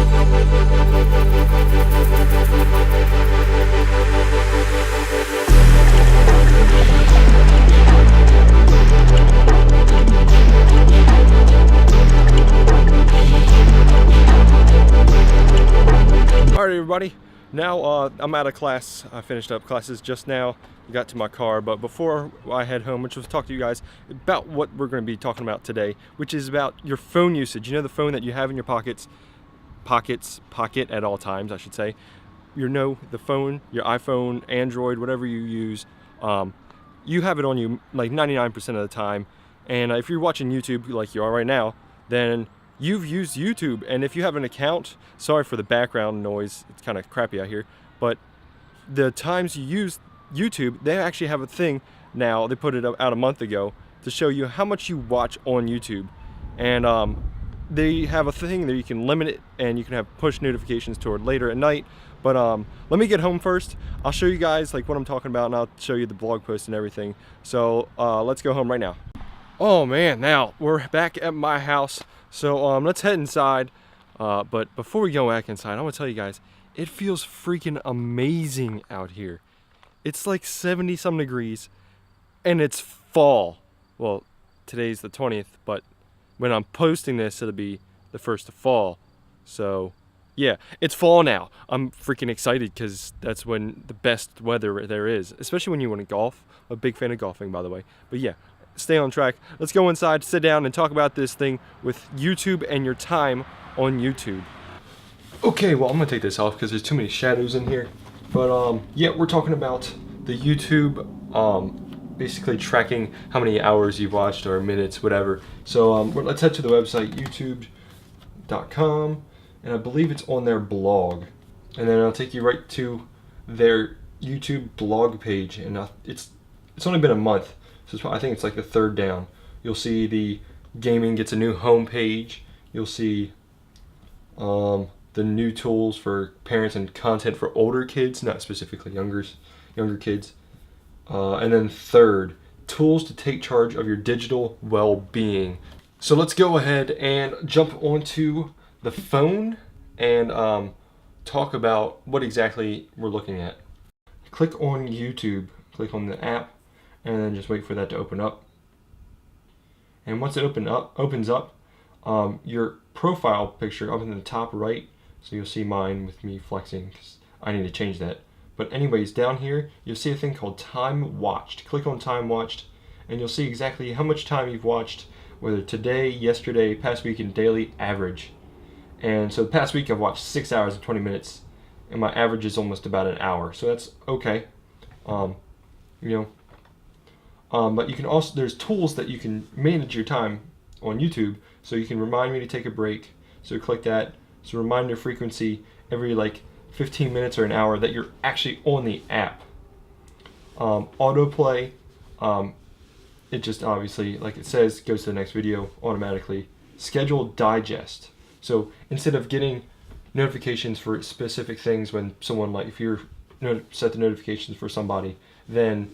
Alright everybody, now I'm out of class. I finished up classes just now, got to my car, but before I head home, which was talk to you guys about what we're going to be talking about today, which is about your phone usage. You know, the phone that you have in your pocket at all times, I should say. The phone, your iPhone, Android, whatever you use, you have it on you like 99% of the time. And if you're watching YouTube like you are right now, then you've used YouTube. And if you have an account, sorry for the background noise, it's kind of crappy out here, but the times you use YouTube, they actually have a thing now, they put it out a month ago to show you how much you watch on YouTube. And they have a thing that you can limit it, and you can have push notifications toward later at night. But let me get home first. I'll show you guys like what I'm talking about, and I'll show you the blog post and everything. So let's go home right now. Oh man, now we're back at my house. So let's head inside. But before we go back inside, I want to tell you guys, it feels freaking amazing out here. It's like 70-some degrees, and it's fall. Well, today's the 20th, but when I'm posting this, it'll be the 1st of fall. So yeah, it's fall now. I'm freaking excited because that's when the best weather there is, especially when you want to golf. I'm a big fan of golfing, by the way. But yeah, stay on track. Let's go inside, sit down, and talk about this thing with YouTube and your time on YouTube. Okay, well, I'm gonna take this off because there's too many shadows in here. But yeah, we're talking about the YouTube, basically tracking how many hours you've watched or minutes, whatever. So let's head to the website youtube.com, and I believe it's on their blog, and then I'll take you right to their YouTube blog page. And it's only been a month, so I think it's like the third down. You'll see the gaming gets a new home page. You'll see the new tools for parents and content for older kids, not specifically younger kids. And then third, tools to take charge of your digital well-being. So let's go ahead and jump onto the phone and talk about what exactly we're looking at. Click on YouTube, click on the app, and then just wait for that to open up. And once it opens up, your profile picture up in the top right, so you'll see mine with me flexing because I need to change that. But anyways, down here you'll see a thing called time watched. Click on time watched, and you'll see exactly how much time you've watched, whether today, yesterday, past week, and daily average. And so the past week I've watched 6 hours and 20 minutes, and my average is almost about an hour, so that's okay. But you can also, there's tools that you can manage your time on YouTube. So you can remind me to take a break. So click that. So reminder frequency every like 15 minutes or an hour that you're actually on the app. Autoplay, it just obviously, like it says, goes to the next video automatically. Schedule digest. So instead of getting notifications for specific things when someone, like if you're set the notifications for somebody, then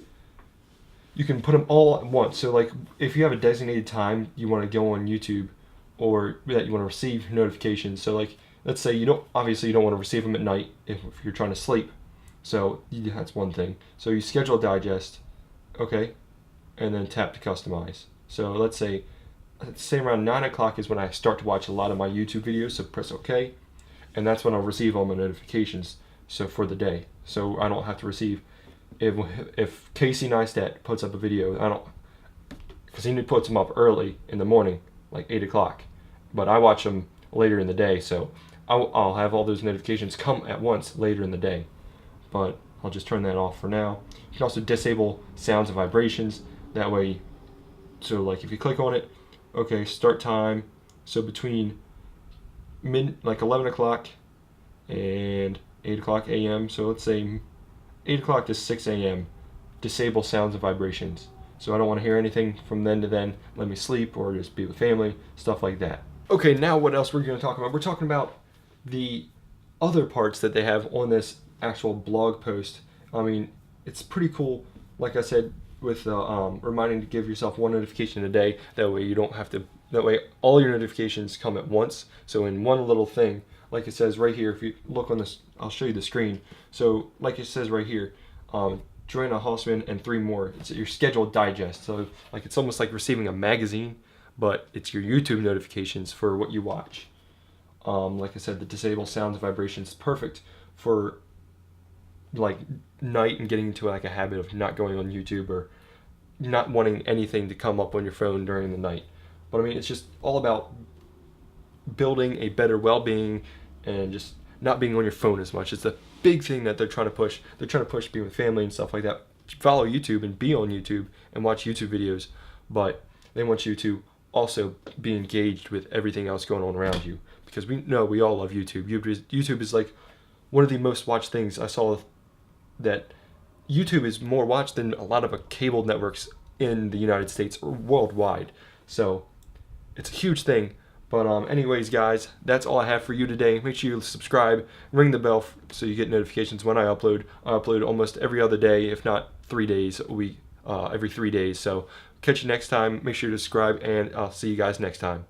you can put them all at once. So like if you have a designated time you want to go on YouTube, or that you want to receive notifications. So like, let's say you don't want to receive them at night if you're trying to sleep. So that's one thing. So you schedule digest, okay, and then tap to customize. So let's say around 9 o'clock is when I start to watch a lot of my YouTube videos. So press OK, and that's when I'll receive all my notifications. So for the day, so I don't have to receive. If Casey Neistat puts up a video, because he puts them up early in the morning, like 8 o'clock. But I watch them later in the day, so I'll have all those notifications come at once later in the day. But I'll just turn that off for now. You can also disable sounds and vibrations. That way, so like if you click on it, okay, start time. So between like 11 o'clock and 8 o'clock a.m. So let's say 8 o'clock to 6 a.m. Disable sounds and vibrations. So I don't want to hear anything from then to then. Let me sleep or just be with family, stuff like that. Okay, now what else we're going to talk about? We're talking about the other parts that they have on this actual blog post. I mean, it's pretty cool, like I said, with reminding to give yourself one notification a day. That way you don't have to, that way all your notifications come at once. So in one little thing, like it says right here, if you look on this, I'll show you the screen. So like it says right here, Joanna Hausman and 3 more. It's your scheduled digest. So like it's almost like receiving a magazine, but it's your YouTube notifications for what you watch. Like I said, the disable sounds and vibrations is perfect for like night and getting into like a habit of not going on YouTube or not wanting anything to come up on your phone during the night. But I mean, it's just all about building a better well-being and just not being on your phone as much. It's a big thing that they're trying to push. They're trying to push being with family and stuff like that. Follow YouTube and be on YouTube and watch YouTube videos, but they want you to also be engaged with everything else going on around you, because we know we all love YouTube. YouTube is like one of the most watched things. I saw that YouTube is more watched than a lot of cable networks in the United States or worldwide. So it's a huge thing. But anyways, guys, that's all I have for you today. Make sure you subscribe, ring the bell so you get notifications when I upload. I upload almost every other day, if not 3 days a week, every 3 days. So catch you next time. Make sure to subscribe, and I'll see you guys next time.